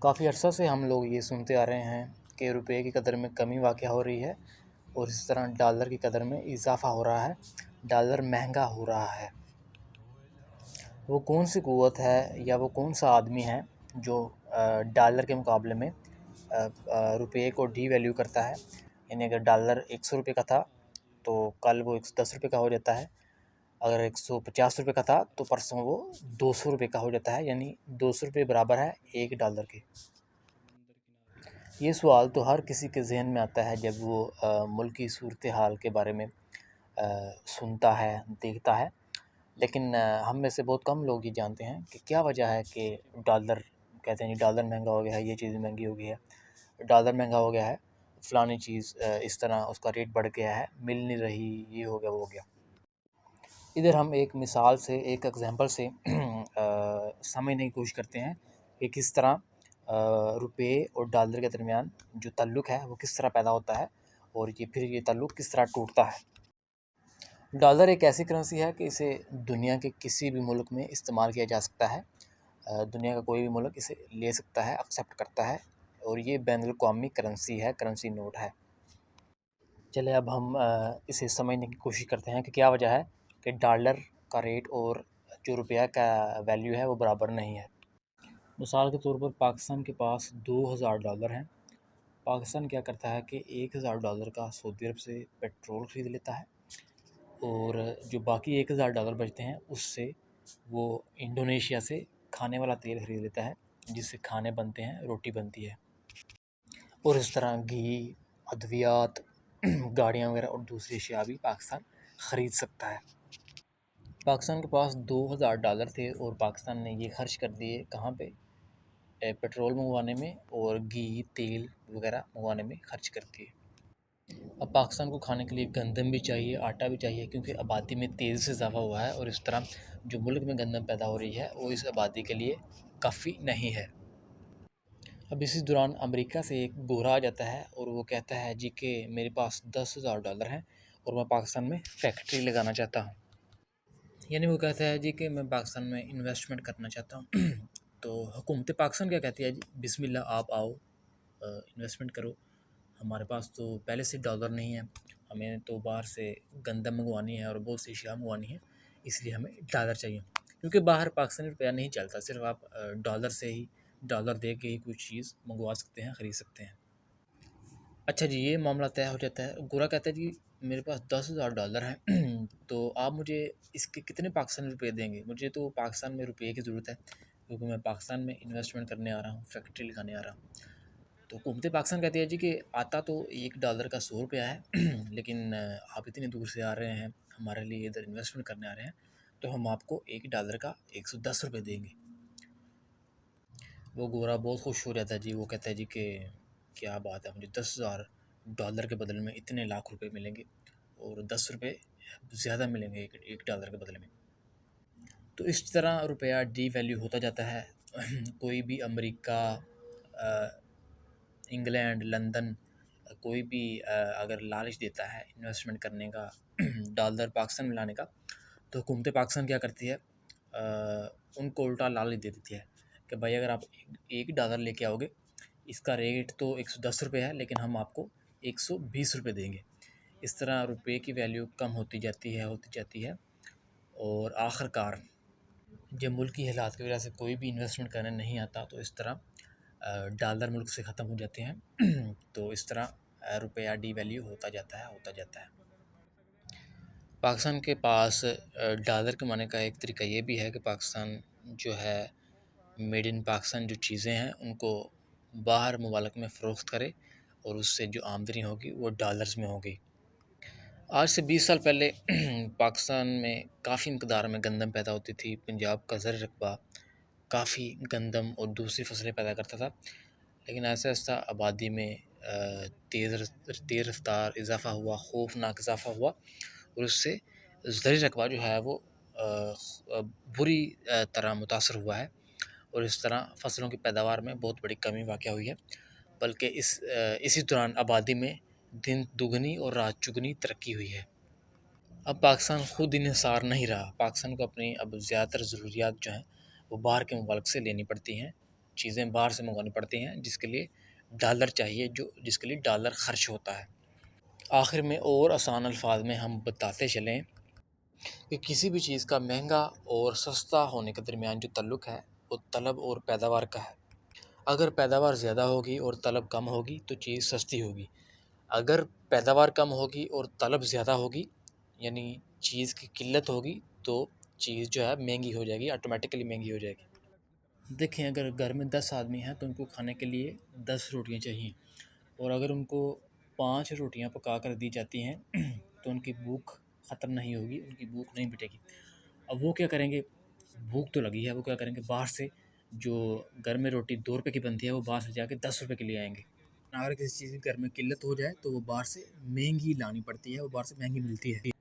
काफ़ी अर्सा से हम लोग ये सुनते आ रहे हैं कि रुपए की कदर में कमी वाक़या हो रही है और इस तरह डॉलर की कदर में इज़ाफ़ा हो रहा है, डॉलर महँगा हो रहा है। वो कौन-सी क़ुव्वत है या वो कौन-सा आदमी है जो डॉलर के मुकाबले में रुपए को डीवैल्यू करता है। यानी अगर डॉलर ₹100 का था, तो कल वो ₹110 का हो जाता है। अगर ₹150 का था, तो परसों वो ₹200 का हो जाता है, यानी ₹200 बराबर है $1 के। ये सवाल तो हर किसी के ज़हन में आता है जब वो मुल्क की सूरत हाल के बारे में सुनता है, देखता है। लेकिन हम में से बहुत कम लोग ये जानते हैं कि क्या वजह है कि डॉलर कहते हैं जी डॉलर महँगा हो गया है, ये चीज़ महँगी हो गई है, डॉलर महँगा हो गया है, फ़लानी चीज़ इस तरह उसका रेट बढ़ गया है, मिल नहीं रही, ये हो गया, वो हो गया। इधर हम एक मिसाल से, एक एग्ज़ाम्पल से समझने की कोशिश करते हैं कि किस तरह रुपए और डॉलर के दरमियान जो ताल्लुक़ है वो किस तरह पैदा होता है और ये ताल्लुक़ किस तरह टूटता है। डॉलर एक ऐसी करेंसी है कि इसे दुनिया के किसी भी मुल्क में इस्तेमाल किया जा सकता है। दुनिया का कोई भी मुल्क इसे ले सकता है, एक्सेप्ट करता है और ये बैनुल-अक़वामी करेंसी है, करेंसी नोट है। चलिए अब हम इसे समझने की कोशिश करते हैं कि क्या वजह है कि डॉलर का रेट और जो रुपया का वैल्यू है वो बराबर नहीं है। मिसाल के तौर पर पाकिस्तान के पास $2000 हैं। पाकिस्तान क्या करता है कि $1000 का सऊदी अरब से पेट्रोल ख़रीद लेता है और जो बाकी $1000 बचते हैं उससे वो इंडोनेशिया से खाने वाला तेल ख़रीद लेता है, जिससे खाने बनते हैं, रोटी बनती है। और इस तरह घी, अद्वियात, गाड़ियाँ वगैरह और दूसरी अशिया भी पाकिस्तान ख़रीद सकता है। पाकिस्तान के पास $2000 थे और पाकिस्तान ने ये ख़र्च कर दिए कहाँ पे? पेट्रोल मंगवाने में और घी, तेल वगैरह मंगवाने में ख़र्च कर दिए। अब पाकिस्तान को खाने के लिए गंदम भी चाहिए, आटा भी चाहिए, क्योंकि आबादी में तेज़ी से इज़ाफ़ा हुआ है और इस तरह जो मुल्क में गंदम पैदा हो रही है वो इस आबादी के लिए काफ़ी नहीं है। अब इसी दौरान अमेरिका से एक गोरा आ जाता है और वो कहता है जी कि मेरे पास $10,000 हैं और मैं पाकिस्तान में फैक्ट्री लगाना चाहता हूँ। यानी वो कहता है जी कि मैं पाकिस्तान में इन्वेस्टमेंट करना चाहता हूँ। तो हुकूमत पाकिस्तान क्या कहती है जी, बिस्मिल्लाह आप आओ, इन्वेस्टमेंट करो। हमारे पास तो पहले से डॉलर नहीं है, हमें तो बाहर से गंदम मंगवानी है और बहुत सी अशिया मंगवानी है, इसलिए हमें डॉलर चाहिए। क्योंकि बाहर पाकिस्तानी रुपया नहीं चलता, सिर्फ आप डॉलर से ही, डॉलर दे के ही कुछ चीज़ मंगवा सकते हैं, ख़रीद सकते हैं। अच्छा जी, ये मामला तय हो जाता है। गोरा कहता है जी मेरे पास $10,000 हैं तो आप मुझे इसके कितने पाकिस्तानी रुपए देंगे? मुझे तो पाकिस्तान में रुपये की ज़रूरत है, क्योंकि मैं पाकिस्तान में इन्वेस्टमेंट करने आ रहा हूँ, फैक्ट्री लगाने आ रहा हूँ। तो हुकूमत पाकिस्तान कहती है जी कि आता तो $1 का ₹100 है लेकिन आप इतनी दूर से आ रहे हैं, हमारे लिए इधर इन्वेस्टमेंट करने आ रहे हैं, तो हम आपको $1 का ₹110 देंगे। वो गोरा बहुत खुश हो जाता है जी, वो कहता है जी कि क्या बात है, मुझे $10,000 के बदले में इतने लाख रुपए मिलेंगे और ₹10 ज़्यादा मिलेंगे एक डॉलर के बदले में। तो इस तरह रुपया डीवैल्यू होता जाता है। कोई भी अमेरिका, इंग्लैंड, लंदन, कोई भी अगर लालच देता है इन्वेस्टमेंट करने का, डॉलर पाकिस्तान में लाने का, तो हुकूमत पाकिस्तान क्या करती है, उनको उल्टा लालच दे देती है कि भाई अगर आप $1 लेके आओगे, इसका रेट तो ₹110 है, लेकिन हम आपको ₹120 देंगे। इस तरह रुपए की वैल्यू कम होती जाती है और आखिरकार जब मुल्क की हालात की वजह से कोई भी इन्वेस्टमेंट करने नहीं आता, तो इस तरह डॉलर मुल्क से ख़त्म हो जाते हैं। तो इस तरह रुपया डीवैल्यू होता जाता है। पाकिस्तान के पास डॉलर कमाने का एक तरीका ये भी है कि पाकिस्तान जो है मेड इन पाकिस्तान जो चीज़ें हैं उनको बाहर मुमालिक में फ़रोख्त करे और उससे जो आमदनी होगी वो डॉलर्स में होगी। आज से 20 साल पहले पाकिस्तान में काफ़ी मकदार में गंदम पैदा होती थी। पंजाब का ज़र रकबा काफ़ी गंदम और दूसरी फसलें पैदा करता था, लेकिन ऐसा-ऐसा आबादी में तेज़ रफ़्तार इज़ाफ़ा हुआ, खौफ़नाक इज़ाफ़ा हुआ और उससे ज़र रकबा जो है वो बुरी तरह मुतासर हुआ है और इस तरह फसलों की पैदावार में बहुत बड़ी कमी वाक़या हुई है। बल्कि इसी दौरान आबादी में दिन दुगनी और रात चौगुनी तरक्की हुई है। अब पाकिस्तान खुद इन्हिसार नहीं रहा, पाकिस्तान को अपनी अब ज़्यादातर ज़रूरियात जो हैं वो बाहर के मुल्क से लेनी पड़ती हैं चीज़ें बाहर से मंगवानी पड़ती हैं, जिसके लिए डॉलर चाहिए, जिसके लिए डॉलर खर्च होता है। आखिर में और आसान अल्फाज में हम बताते चलें कि किसी भी चीज़ का महंगा और सस्ता होने के दरमियान जो ताल्लुक़ है वो तलब और पैदावार का है। अगर पैदावार ज़्यादा होगी और तलब कम होगी तो चीज़ सस्ती होगी। अगर पैदावार कम होगी और तलब ज़्यादा होगी, यानी चीज़ की किल्लत होगी, तो चीज़ जो है महंगी हो जाएगी, ऑटोमेटिकली महंगी हो जाएगी। देखें, अगर घर में 10 आदमी हैं तो उनको खाने के लिए 10 रोटियां चाहिए, और अगर उनको 5 रोटियां पका कर दी जाती हैं तो उनकी भूख ख़त्म नहीं होगी, उनकी भूख नहीं मिटेगी। अब वो क्या करेंगे, भूख तो लगी है, वो क्या करेंगे, बाहर से जो घर में रोटी 2 रुपए की बनती है वो बाहर से जाके 10 रुपए की ले आएंगे। अगर किसी चीज़ की घर में किल्लत हो जाए तो वो बाहर से महंगी लानी पड़ती है, वो बाहर से महंगी मिलती है।